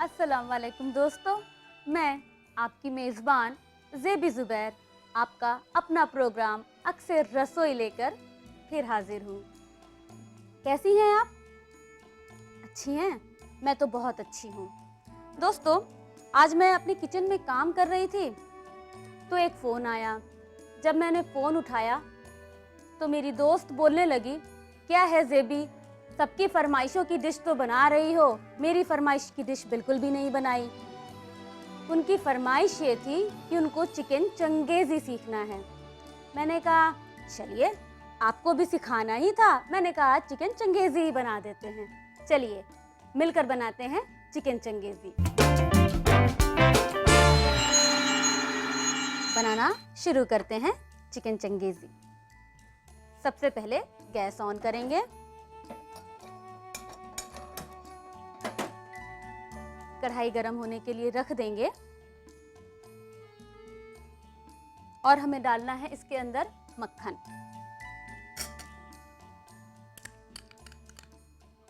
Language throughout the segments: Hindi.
अस्सलाम वालेकुम दोस्तों, मैं आपकी मेज़बान ज़ेबी ज़ुबैर आपका अपना प्रोग्राम अक्सर रसोई लेकर फिर हाजिर हूँ। कैसी हैं आप? अच्छी हैं? मैं तो बहुत अच्छी हूँ। दोस्तों, आज मैं अपनी किचन में काम कर रही थी तो एक फ़ोन आया। जब मैंने फ़ोन उठाया तो मेरी दोस्त बोलने लगी, क्या है ज़ेबी, सबकी फरमाइशों की डिश तो बना रही हो, मेरी फरमाइश की डिश बिल्कुल भी नहीं बनाई। उनकी फरमाइश ये थी कि उनको चिकन चंगेज़ी सीखना है। मैंने कहा चलिए आपको भी सिखाना ही था, मैंने कहा आज चिकन चंगेज़ी ही बना देते हैं। चलिए मिलकर बनाते हैं चिकन चंगेज़ी। बनाना शुरू करते हैं चिकन चंगेज़ी। सबसे पहले गैस ऑन करेंगे। कढ़ाई गरम होने के लिए रख देंगे और हमें डालना है इसके अंदर मक्खन।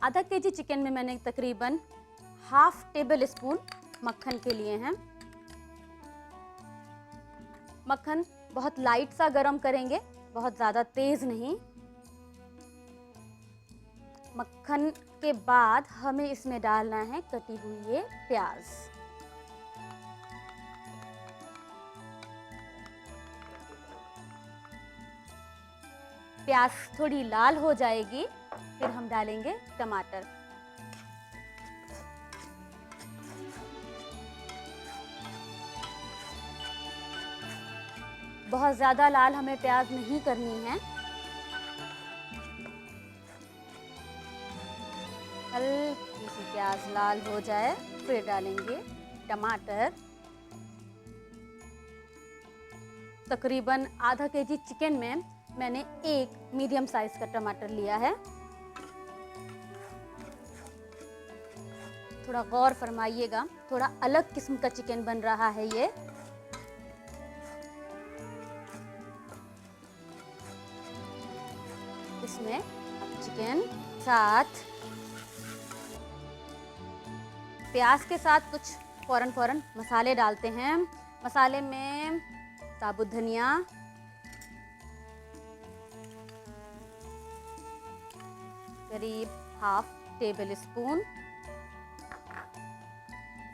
आधा केजी चिकन में मैंने तकरीबन हाफ टेबल स्पून मक्खन के लिए हैं। मक्खन बहुत लाइट सा गरम करेंगे, बहुत ज़्यादा तेज़ नहीं। मक्खन के बाद हमें इसमें डालना है कटी हुई ये प्याज। प्याज थोड़ी लाल हो जाएगी, फिर हम डालेंगे टमाटर। बहुत ज़्यादा लाल हमें प्याज नहीं करनी है, हल्की सी प्याज लाल हो जाए फिर डालेंगे टमाटर। तकरीबन आधा केजी चिकन में मैंने एक मीडियम साइज का टमाटर लिया है। थोड़ा गौर फरमाइएगा, थोड़ा अलग किस्म का चिकन बन रहा है ये। इसमें अब चिकन साथ प्याज के साथ कुछ फौरन मसाले डालते हैं। मसाले में साबुत धनिया, करीब हाफ टेबल स्पून,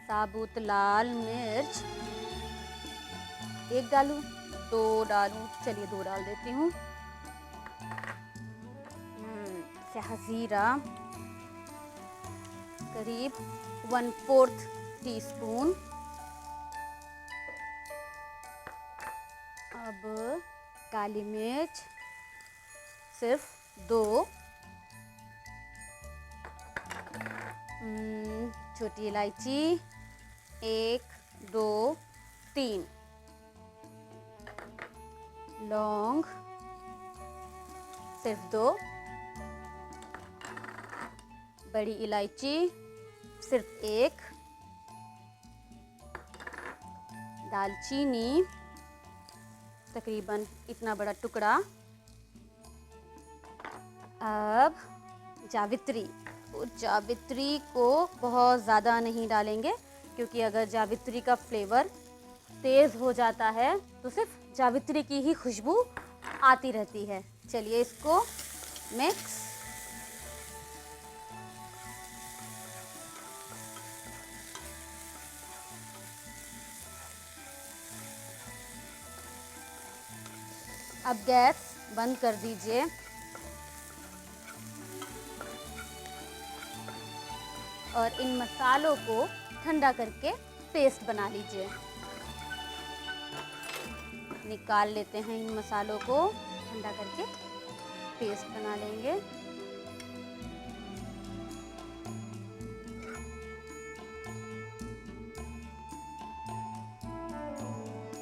साबुत लाल मिर्च एक डालूं, दो डालूं, चलिए दो डाल देती हूँ। शहजीरा करीब 1/4 टीस्पून। अब काली मिर्च सिर्फ 2, छोटी इलायची 1, 2, 3, लौंग सिर्फ 2, बड़ी इलायची सिर्फ 1, दालचीनी तकरीबन इतना बड़ा टुकड़ा। अब जावित्री, जावित्री को बहुत ज़्यादा नहीं डालेंगे क्योंकि अगर जावित्री का फ्लेवर तेज़ हो जाता है तो सिर्फ जावित्री की ही खुशबू आती रहती है। चलिए इसको मिक्स। अब गैस बंद कर दीजिए और इन मसालों को ठंडा करके पेस्ट बना लीजिए। निकाल लेते हैं इन मसालों को, ठंडा करके पेस्ट बना लेंगे।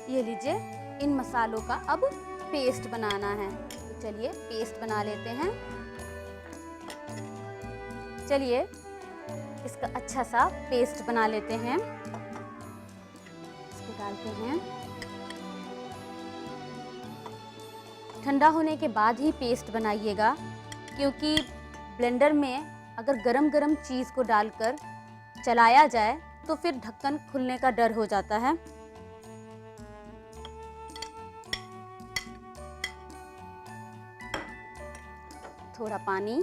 ये लीजिए, इन मसालों का अब पेस्ट बनाना है। तो चलिए पेस्ट बना लेते हैं। चलिए इसका अच्छा सा पेस्ट बना लेते हैं। इसको डालते हैं। ठंडा होने के बाद ही पेस्ट बनाइएगा क्योंकि ब्लेंडर में अगर गरम गरम चीज़ को डालकर चलाया जाए तो फिर ढक्कन खुलने का डर हो जाता है। थोड़ा पानी,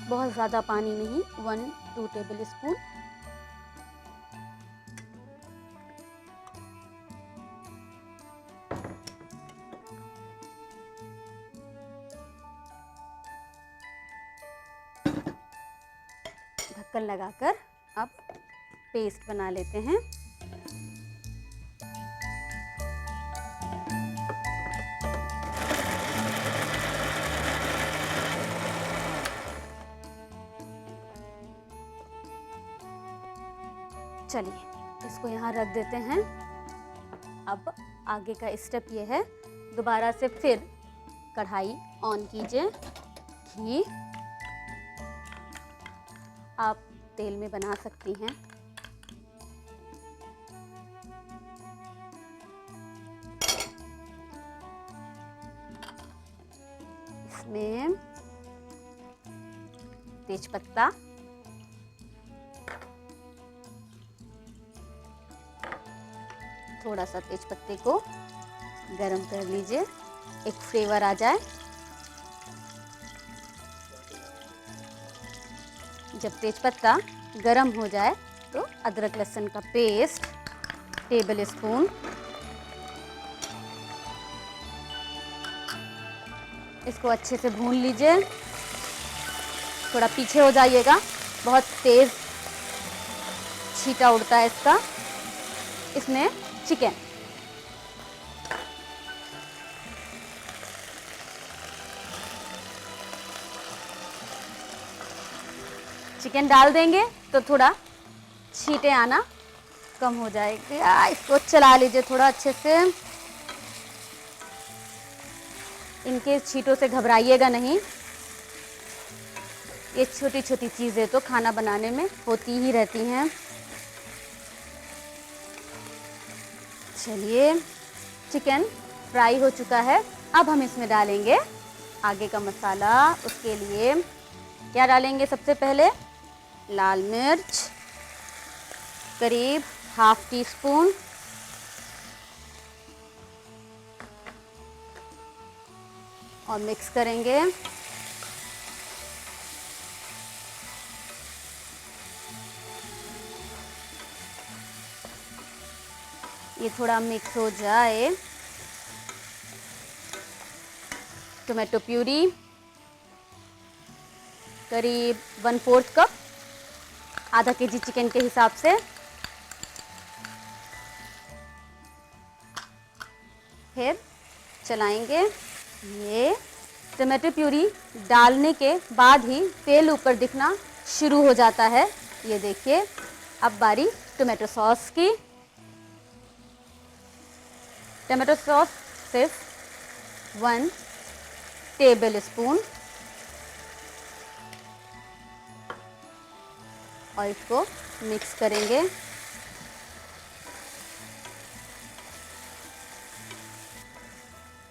बहुत ज़्यादा पानी नहीं, 1-2 टेबल स्पून। ढक्कन लगाकर अब पेस्ट बना लेते हैं। चलिए इसको यहाँ रख देते हैं। अब आगे का स्टेप ये है, दोबारा से फिर कढ़ाई ऑन कीजिए। घी आप तेल में बना सकती हैं। इसमें तेजपत्ता, थोड़ा सा तेजपत्ते को गरम कर लीजिए, एक फ्लेवर आ जाए। जब तेजपत्ता गरम हो जाए तो अदरक लहसुन का पेस्ट टेबल स्पून, इसको अच्छे से भून लीजिए। थोड़ा पीछे हो जाइएगा, बहुत तेज छींटा उड़ता है इसका। इसमें चिकन, चिकन डाल देंगे तो थोड़ा छींटे आना कम हो जाएगा। इसको चला लीजिए थोड़ा अच्छे से। इनके छींटों से घबराइएगा नहीं, ये छोटी छोटी चीज़ें तो खाना बनाने में होती ही रहती हैं। चलिए चिकन फ्राई हो चुका है। अब हम इसमें डालेंगे आगे का मसाला। उसके लिए क्या डालेंगे? सबसे पहले लाल मिर्च करीब ½ टीस्पून, और मिक्स करेंगे। ये थोड़ा मिक्स हो जाए, टोमेटो प्यूरी करीब 1/4 कप, आधा केजी चिकन के हिसाब से। फिर चलाएंगे। ये टोमेटो प्यूरी डालने के बाद ही तेल ऊपर दिखना शुरू हो जाता है, ये देखिए। अब बारी टोमेटो सॉस की। टोमेटो सॉस सिर्फ 1 टेबल स्पून, और इसको मिक्स करेंगे।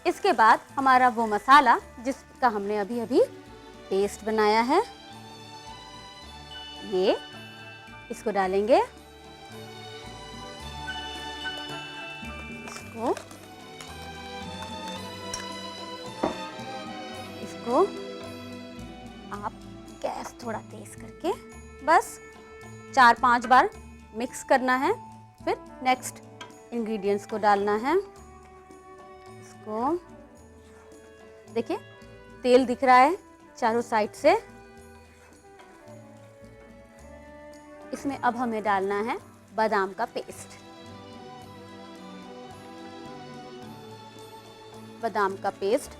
इसके बाद हमारा वो मसाला जिसका हमने अभी अभी पेस्ट बनाया है, ये इसको डालेंगे। इसको आप गैस थोड़ा तेज करके बस 4-5 बार मिक्स करना है। फिर नेक्स्ट इंग्रेडिएंट्स को डालना है। इसको देखिए तेल दिख रहा है चारों साइड से। इसमें अब हमें डालना है बादाम का पेस्ट। बादाम का पेस्ट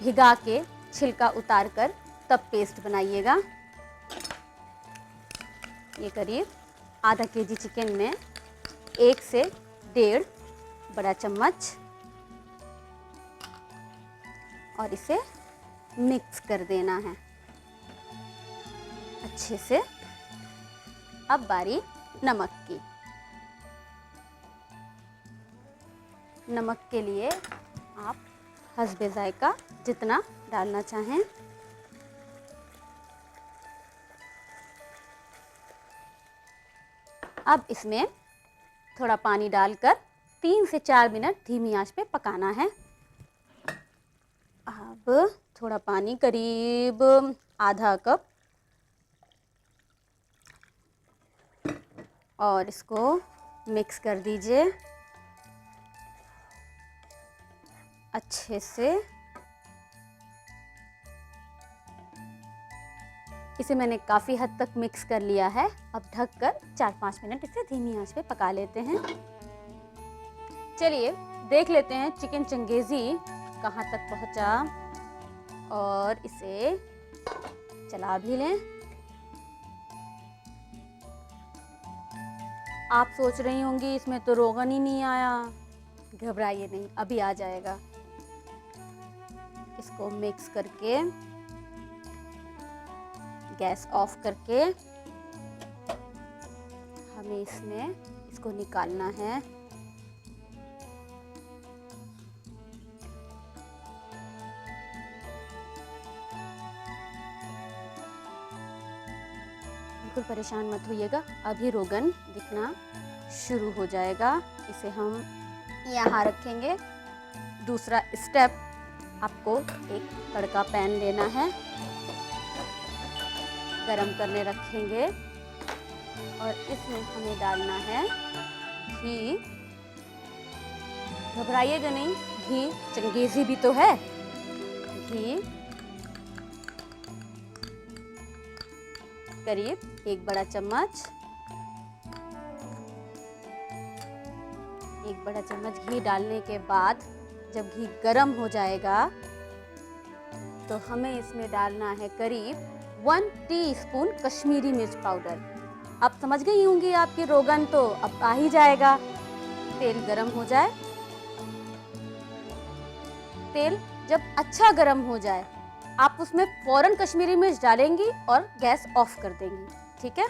भिगा के छिलका उतार कर तब पेस्ट बनाइएगा। ये करीब आधा केजी चिकन में 1 से 1.5 बड़ा चम्मच, और इसे मिक्स कर देना है अच्छे से। अब बारी नमक की। नमक के लिए आप हस्बे जायका जितना डालना चाहें। अब इसमें थोड़ा पानी डालकर 3 से 4 मिनट धीमी आंच पे पकाना है। अब थोड़ा पानी, करीब आधा कप, और इसको मिक्स कर दीजिए अच्छे से। इसे मैंने काफ़ी हद तक मिक्स कर लिया है। अब ढककर 4-5 मिनट इसे धीमी आंच पे पका लेते हैं। चलिए देख लेते हैं चिकन चंगेज़ी कहाँ तक पहुँचा, और इसे चला भी लें। आप सोच रही होंगी इसमें तो रोगन ही नहीं आया। घबराइए नहीं, अभी आ जाएगा। इसको मिक्स करके गैस ऑफ करके हमें इसमें इसको निकालना है। बिल्कुल परेशान मत होइएगा, अभी रोगन दिखना शुरू हो जाएगा। इसे हम यहाँ रखेंगे। दूसरा स्टेप, आपको एक तड़का पैन लेना है, गरम करने रखेंगे, और इसमें हमें डालना है घी। घबराइएगा नहीं, घी चंगेज़ी भी तो है। घी करीब 1 बड़ा चम्मच, 1 बड़ा चम्मच घी डालने के बाद जब घी गरम हो जाएगा तो हमें इसमें डालना है करीब 1 टीस्पून कश्मीरी मिर्च पाउडर। अब समझ गई होंगी आपकी रोगन तो अब आ ही जाएगा। तेल गरम हो जाए, तेल जब अच्छा गरम हो जाए आप उसमें फौरन कश्मीरी मिर्च डालेंगी और गैस ऑफ कर देंगी, ठीक है।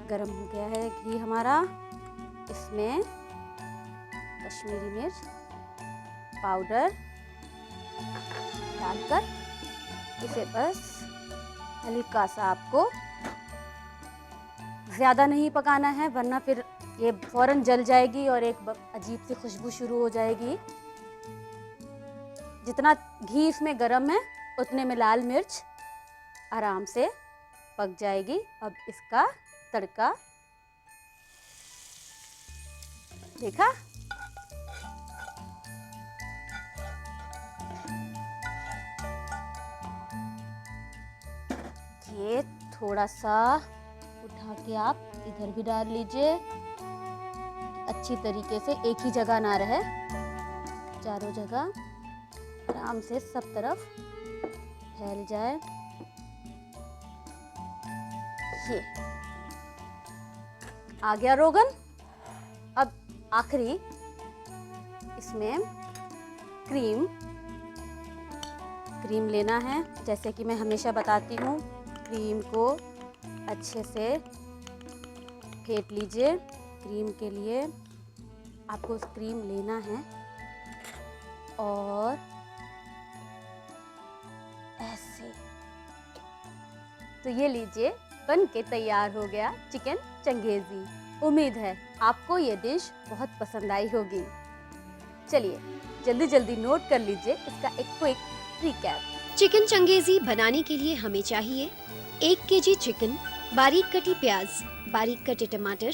गरम हो गया है घी हमारा, इसमें कश्मीरी मिर्च पाउडर डालकर इसे बस हल्का सा, आपको ज़्यादा नहीं पकाना है वरना फिर ये फौरन जल जाएगी और एक अजीब सी खुशबू शुरू हो जाएगी। जितना घी इसमें गरम है उतने में लाल मिर्च आराम से पक जाएगी। अब इसका तड़का देखा, ये थोड़ा सा उठा के आप इधर भी डाल लीजिए, अच्छी तरीके से एक ही जगह ना रहे, चारों जगह आराम से सब तरफ फैल जाए। ये आ गया रोगन। अब आखिरी इसमें क्रीम लेना है। जैसे कि मैं हमेशा बताती हूँ, क्रीम को अच्छे से फेंट लीजिए। क्रीम के लिए आपको क्रीम लेना है और ऐसे, तो ये लीजिए बन के तैयार हो गया चिकन चंगेज़ी। उम्मीद है आपको ये डिश बहुत पसंद आई होगी। चलिए जल्दी जल्दी नोट कर लीजिए इसका एक क्विक रिकैप। चिकन चंगेज़ी बनाने के लिए हमें चाहिए 1 केजी चिकन, बारीक कटी प्याज, बारीक कटे टमाटर,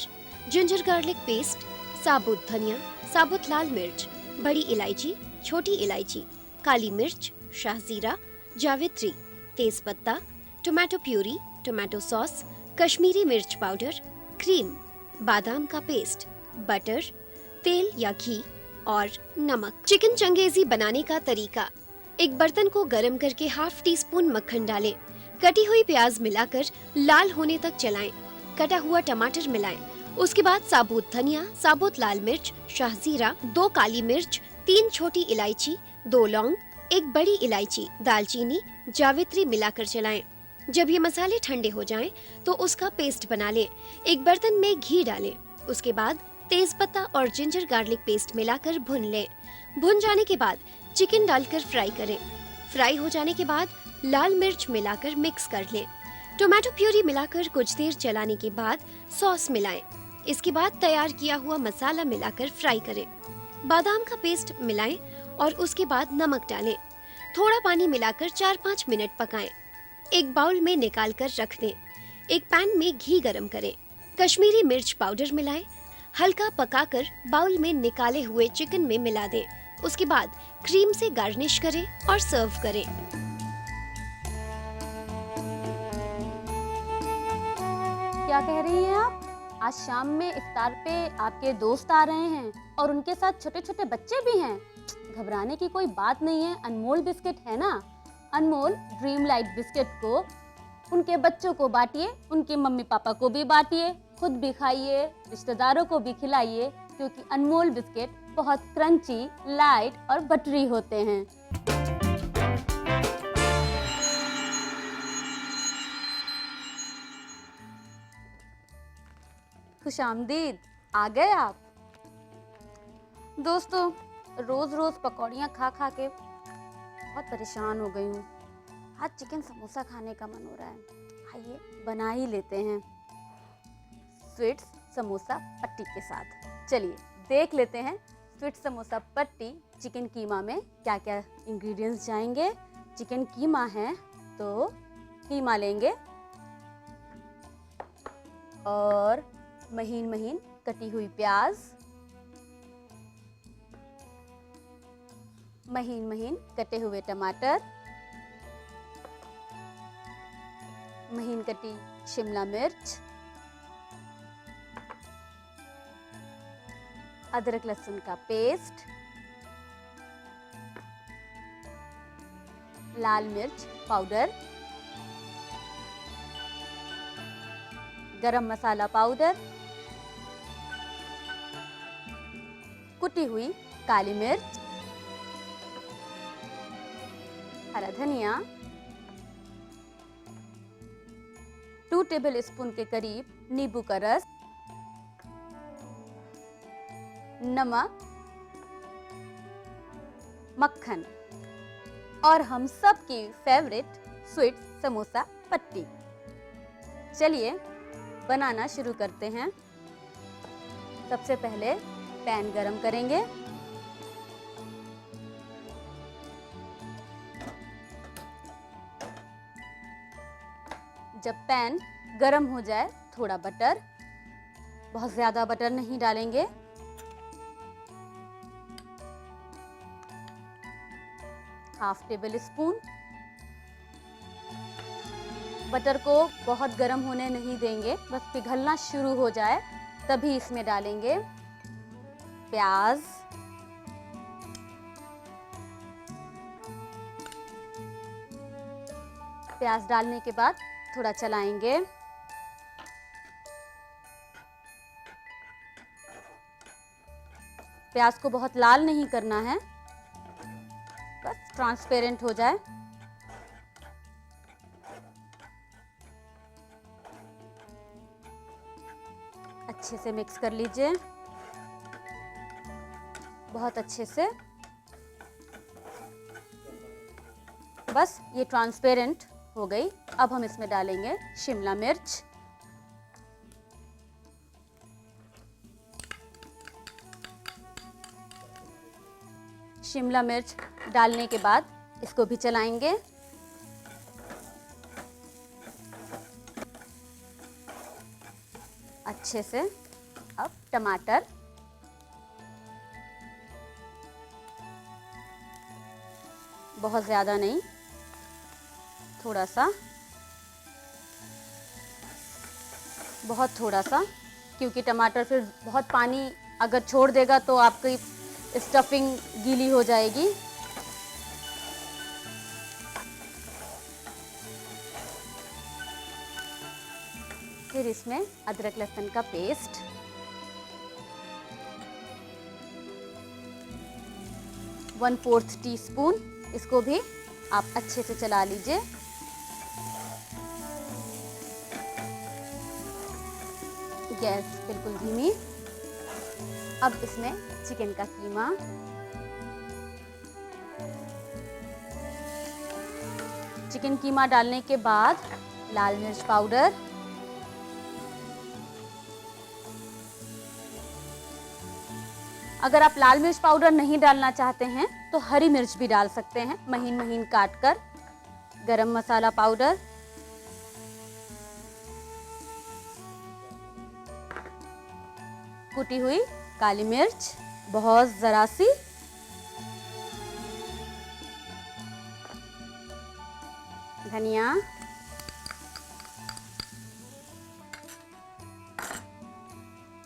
जिंजर गार्लिक पेस्ट, साबुत धनिया, साबुत लाल मिर्च, बड़ी इलायची, छोटी इलायची, काली मिर्च, शाहजीरा, जावित्री, तेज पत्ता, tomato puree, tomato sauce, Kashmiri मिर्च पाउडर, क्रीम, बादाम का पेस्ट, बटर, तेल या घी और नमक। चिकन चंगेज़ी बनाने का तरीका: एक बर्तन को गर्म करके ½ टीस्पून मक्खन डालें, कटी हुई प्याज मिलाकर लाल होने तक चलाएं, कटा हुआ टमाटर मिलाएं, उसके बाद साबुत धनिया, साबुत लाल मिर्च, शाहजीरा, 2 काली मिर्च, 3 छोटी इलायची, 2 लौंग, 1 बड़ी इलायची, दालचीनी, जावित्री मिलाकर चलाएं। जब ये मसाले ठंडे हो जाएं, तो उसका पेस्ट बना लें। एक बर्तन में घी डालें, उसके बाद तेज पत्ता और जिंजर गार्लिक पेस्ट मिलाकर भून लें। भुन जाने के बाद चिकन डालकर फ्राई करें। फ्राई हो जाने के बाद लाल मिर्च मिलाकर मिक्स कर लें। टोमेटो प्यूरी मिलाकर कुछ देर चलाने के बाद सॉस मिलाएं। इसके बाद तैयार किया हुआ मसाला मिलाकर फ्राई करें। बादाम का पेस्ट मिलाएं और उसके बाद नमक डालें। थोड़ा पानी मिलाकर 4-5 मिनट पकाएं। एक बाउल में निकाल कर रख दें। एक पैन में घी गरम करें। कश्मीरी मिर्च पाउडर मिलाएं। हल्का पकाकर बाउल में निकाले हुए चिकन में मिला दें। उसके बाद क्रीम से गार्निश करें और सर्व करें। क्या कह रही हैं आप? आज शाम में इफ्तार पे आपके दोस्त आ रहे हैं और उनके साथ छोटे छोटे बच्चे भी हैं। घबराने की कोई बात नहीं है, अनमोल बिस्किट है ना। अनमोल ड्रीम लाइट बिस्किट को उनके बच्चों को बांटिए, उनके मम्मी पापा को भी बांटिए, खुद भी खाइए, रिश्तेदारों को भी खिलाइए, क्योंकि अनमोल बिस्किट बहुत क्रंची, लाइट और बटरी होते हैं। खुशामदीद, आ गए आप। दोस्तों, रोज रोज पकौड़ियाँ खा खा के बहुत परेशान हो गई हूँ। आज चिकन समोसा खाने का मन हो रहा है। आइए बना ही लेते हैं स्वीट्स समोसा पट्टी के साथ। चलिए देख लेते हैं स्वीट समोसा पट्टी चिकन कीमा में क्या क्या इंग्रेडिएंट्स जाएंगे। चिकन कीमा है तो कीमा लेंगे और महीन महीन कटी हुई प्याज, महीन महीन कटे हुए टमाटर, महीन कटी शिमला मिर्च, अदरक लहसुन का पेस्ट, लाल मिर्च पाउडर, गरम मसाला पाउडर, कुटी हुई काली मिर्च, हरा धनिया, 2 टेबलस्पून के करीब नींबू का रस, नमक, मक्खन और हम सब की फेवरेट स्वीट समोसा पट्टी। चलिए बनाना शुरू करते हैं। सबसे पहले पैन गरम करेंगे। जब पैन गरम हो जाए थोड़ा बटर, बहुत ज्यादा बटर नहीं डालेंगे, हाफ टेबल स्पून। बटर को बहुत गर्म होने नहीं देंगे, बस पिघलना शुरू हो जाए तभी इसमें डालेंगे प्याज, प्याज डालने के बाद थोड़ा चलाएंगे। प्याज को बहुत लाल नहीं करना है, बस ट्रांसपेरेंट हो जाए। अच्छे से मिक्स कर लीजिए, बहुत अच्छे से। बस ये ट्रांसपेरेंट हो गई। अब हम इसमें डालेंगे शिमला मिर्च, शिमला मिर्च डालने के बाद इसको भी चलाएंगे। अच्छे से। अब टमाटर, बहुत ज़्यादा नहीं, थोड़ा सा, बहुत थोड़ा सा, क्योंकि टमाटर फिर बहुत पानी अगर छोड़ देगा तो आपकी स्टफिंग गीली हो जाएगी। फिर इसमें अदरक लहसुन का पेस्ट, वन फोर्थ टीस्पून, इसको भी आप अच्छे से चला लीजिए। गैस बिल्कुल धीमी। अब इसमें चिकन का कीमा, चिकन कीमा डालने के बाद लाल मिर्च पाउडर, अगर आप लाल मिर्च पाउडर नहीं डालना चाहते हैं तो हरी मिर्च भी डाल सकते हैं महीन महीन काट कर। गरम मसाला पाउडर, कुटी हुई काली मिर्च बहुत जरा सी, धनिया,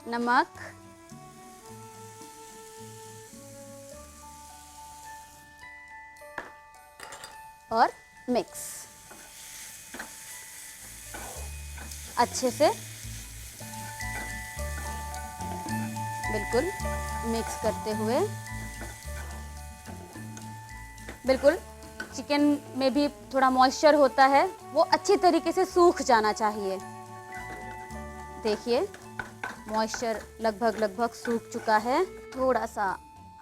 नमक, और मिक्स अच्छे से बिल्कुल मिक्स करते हुए, बिल्कुल चिकन में भी थोड़ा मॉइस्चर होता है, वो अच्छी तरीके से सूख जाना चाहिए। देखिए मॉइस्चर लगभग सूख चुका है। थोड़ा सा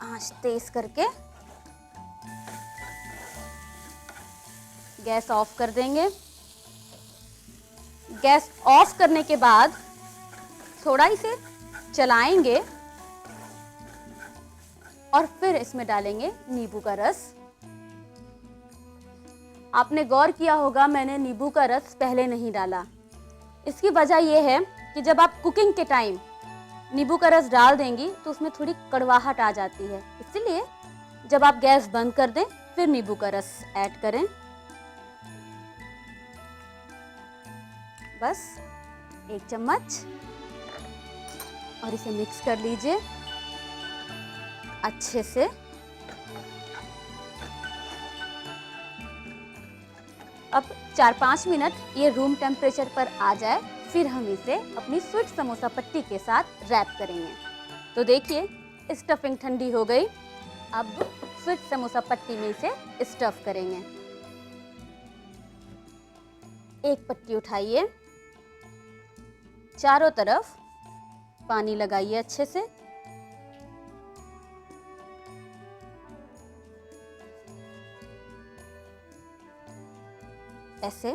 आंच तेज करके गैस ऑफ कर देंगे। गैस ऑफ करने के बाद थोड़ा इसे चलाएंगे और फिर इसमें डालेंगे नींबू का रस। आपने गौर किया होगा मैंने नींबू का रस पहले नहीं डाला। इसकी वजह यह है कि जब आप कुकिंग के टाइम नींबू का रस डाल देंगी तो उसमें थोड़ी कड़वाहट आ जाती है, इसलिए जब आप गैस बंद कर दें फिर नींबू का रस ऐड करें। बस 1 चम्मच और इसे मिक्स कर लीजिए अच्छे से। अब 4-5 मिनट ये रूम टेम्परेचर पर आ जाए, फिर हम इसे अपनी स्वीट समोसा पट्टी के साथ रैप करेंगे। तो देखिए स्टफिंग ठंडी हो गई। अब स्वीट समोसा पट्टी में इसे स्टफ करेंगे। एक पट्टी उठाइए, चारों तरफ पानी लगाइए अच्छे से। ऐसे।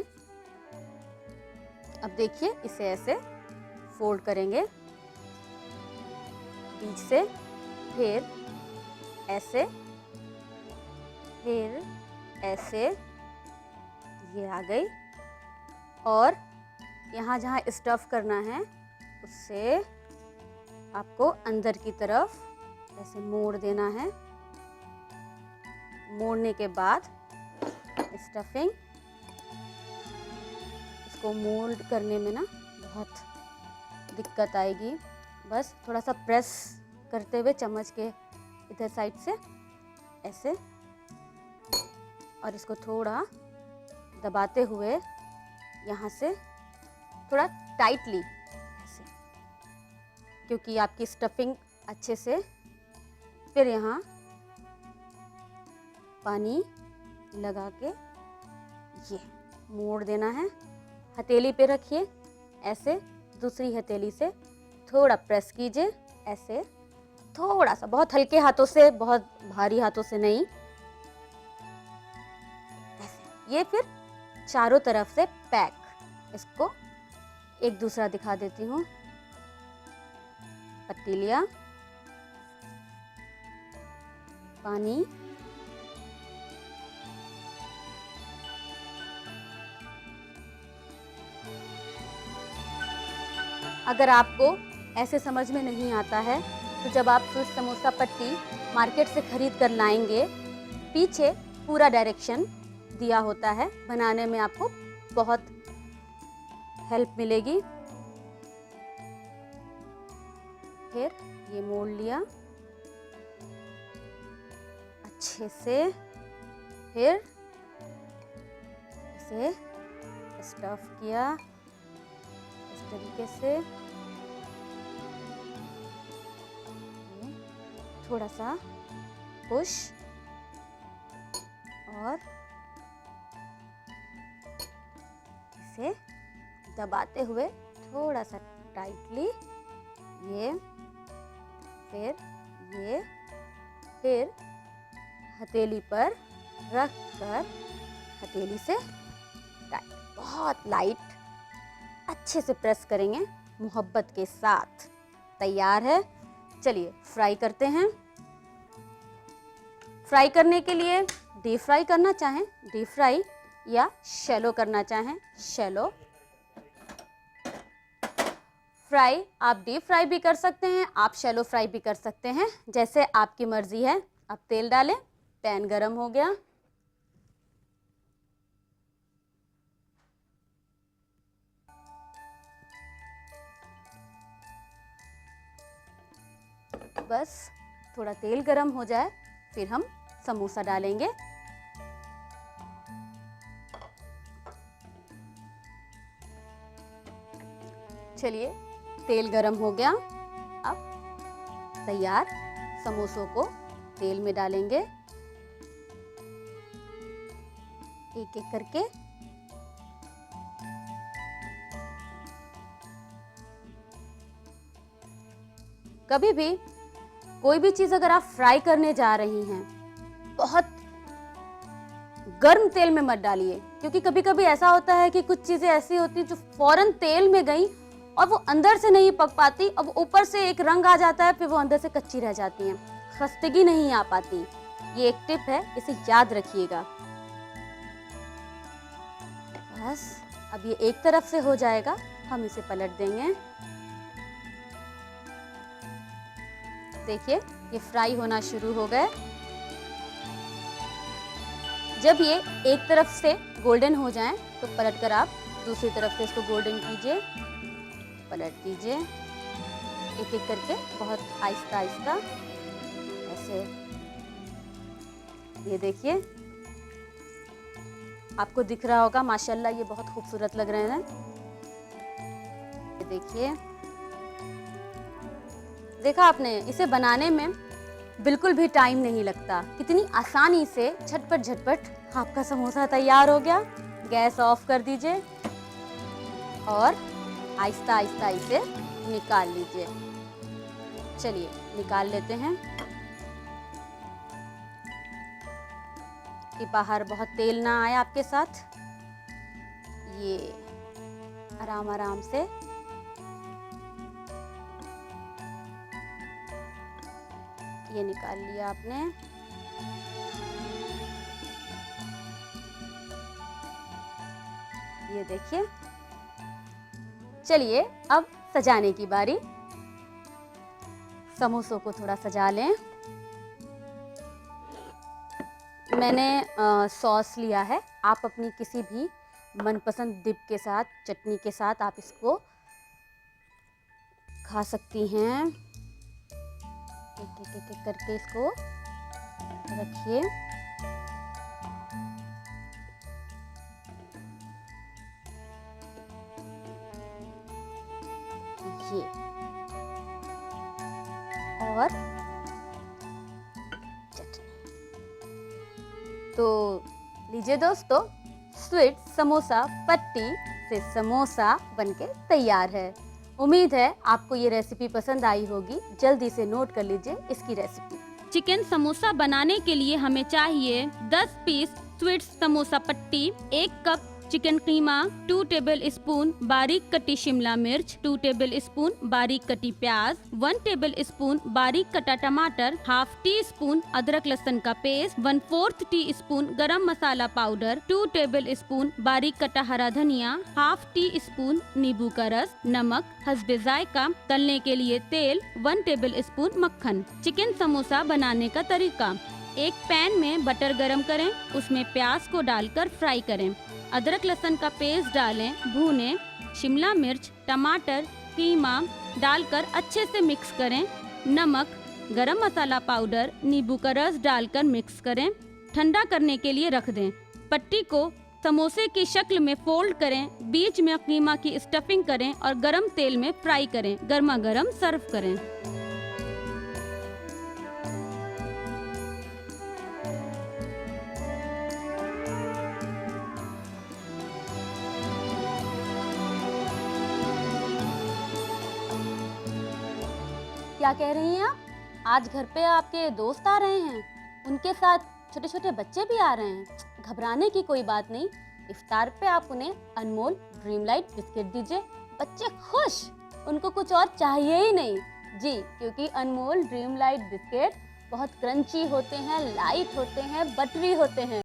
अब देखिए इसे ऐसे फोल्ड करेंगे बीच से, फिर ऐसे, फिर ऐसे, ये आ गई। और यहाँ जहाँ स्टफ करना है उससे आपको अंदर की तरफ ऐसे मोड़ देना है। मोड़ने के बाद स्टफिंग, इसको मोल्ड करने में ना बहुत दिक्कत आएगी। बस थोड़ा सा प्रेस करते हुए चम्मच के इधर साइड से ऐसे, और इसको थोड़ा दबाते हुए यहाँ से थोड़ा टाइटली ऐसे, क्योंकि आपकी स्टफिंग अच्छे से, फिर यहाँ पानी लगा के ये मोड़ देना है। हथेली पे रखिए ऐसे, दूसरी हथेली से थोड़ा प्रेस कीजिए ऐसे, थोड़ा सा, बहुत हल्के हाथों से, बहुत भारी हाथों से नहीं, ऐसे। ये फिर चारों तरफ से पैक। इसको एक दूसरा दिखा देती हूँ। पट्टी लिया, पानी, अगर आपको ऐसे समझ में नहीं आता है तो जब आप स्वीट समोसा पट्टी मार्केट से खरीद कर लाएंगे, पीछे पूरा डायरेक्शन दिया होता है, बनाने में आपको बहुत हेल्प मिलेगी। फिर ये मोड़ लिया अच्छे से, फिर इसे स्टफ किया इस तरीके से। थोड़ा सा पुश और इसे दबाते हुए थोड़ा सा टाइटली, ये, फिर हथेली पर रख कर हथेली से टाइट, बहुत लाइट, अच्छे से प्रेस करेंगे मोहब्बत के साथ। तैयार है, चलिए फ्राई करते हैं। फ्राई करने के लिए डीप फ्राई करना चाहें डीप फ्राई, या शैलो करना चाहें शैलो फ्राई। आप डीप फ्राई भी कर सकते हैं, आप शैलो फ्राई भी कर सकते हैं, जैसे आपकी मर्जी है। अब तेल डालें, पैन गरम हो गया। बस थोड़ा तेल गरम हो जाए, फिर हम समोसा डालेंगे। चलिए, तेल गरम हो गया। अब तैयार समोसों को तेल में डालेंगे एक एक करके। कभी भी कोई भी चीज अगर आप फ्राई करने जा रही हैं, बहुत गर्म तेल में मत डालिए, क्योंकि कभी कभी ऐसा होता है कि कुछ चीजें ऐसी होती हैं जो फौरन तेल में गई और वो अंदर से नहीं पक पाती, अब ऊपर से एक रंग आ जाता है, फिर वो अंदर से कच्ची रह जाती हैं, खस्तगी नहीं आ पाती। ये एक टिप है, इसे याद रखिएगा। बस अब ये एक तरफ से हो जाएगा, हम इसे पलट देंगे। देखिए, ये फ्राई होना शुरू हो गए। जब ये एक तरफ से गोल्डन हो जाएं, तो पलटकर आप दूसरी तरफ से इसको गोल्डन कीजिए, पलट दीजिए एक एक करके, बहुत आहिस्ता आहिस्ता ऐसे। ये देखिए, आपको दिख रहा होगा, माशाल्लाह ये बहुत खूबसूरत लग रहे हैं। ये देखिए, देखा आपने, इसे बनाने में बिल्कुल भी टाइम नहीं लगता, कितनी आसानी से झटपट झटपट आपका समोसा तैयार हो गया। गैस ऑफ कर दीजिए और आहिस्ता आहिस्ता इसे निकाल लीजिए। चलिए निकाल लेते हैं कि बाहर बहुत तेल ना आए आपके साथ। ये आराम आराम से ये निकाल लिया आपने। ये देखिए, चलिए अब सजाने की बारी। समोसों को थोड़ा सजा लें। मैंने सॉस लिया है, आप अपनी किसी भी मनपसंद डिप के साथ, चटनी के साथ आप इसको खा सकती हैं। एक एक करके इसको रखिए। ये और चटनी। तो लीजिए दोस्तों, स्वीट समोसा पट्टी से समोसा बनके तैयार है। उम्मीद है आपको ये रेसिपी पसंद आई होगी। जल्दी से नोट कर लीजिए इसकी रेसिपी। चिकन समोसा बनाने के लिए हमें चाहिए 10 पीस स्वीट समोसा पट्टी, 1 कप चिकन कीमा, 2 टेबल स्पून बारीक कटी शिमला मिर्च, 2 टेबल स्पून बारीक कटी प्याज, 1 टेबल स्पून बारीक कटा टमाटर, हाफ टी स्पून अदरक लहसुन का पेस्ट, 1/4 टी स्पून गरम मसाला पाउडर, 2 टेबल स्पून बारीक कटा हरा धनिया, हाफ टी स्पून नींबू का रस, नमक हस्बे जायका, तलने के लिए तेल, 1 टेबल स्पून मक्खन। चिकन समोसा बनाने का तरीका: एक पैन में बटर गरम करें, उसमें प्याज को डालकर फ्राई करें, अदरक लहसुन का पेस्ट डालें, भूनें, शिमला मिर्च, टमाटर, कीमा डालकर अच्छे से मिक्स करें, नमक, गरम मसाला पाउडर, नींबू का रस डालकर मिक्स करें, ठंडा करने के लिए रख दें। पट्टी को समोसे की शक्ल में फोल्ड करें, बीच में कीमा की स्टफिंग करें और गरम तेल में फ्राई करें, गर्मा गर्म सर्व करें। क्या कह रही हैं आप? आज घर पे आपके दोस्त आ रहे हैं, उनके साथ छोटे छोटे बच्चे भी आ रहे हैं। घबराने की कोई बात नहीं, इफ्तार पे आप उन्हें अनमोल ड्रीम लाइट बिस्किट दीजिए, बच्चे खुश, उनको कुछ और चाहिए ही नहीं। जी, क्योंकि अनमोल ड्रीम लाइट बिस्किट बहुत क्रंची होते हैं, लाइट होते हैं, बटरी होते हैं।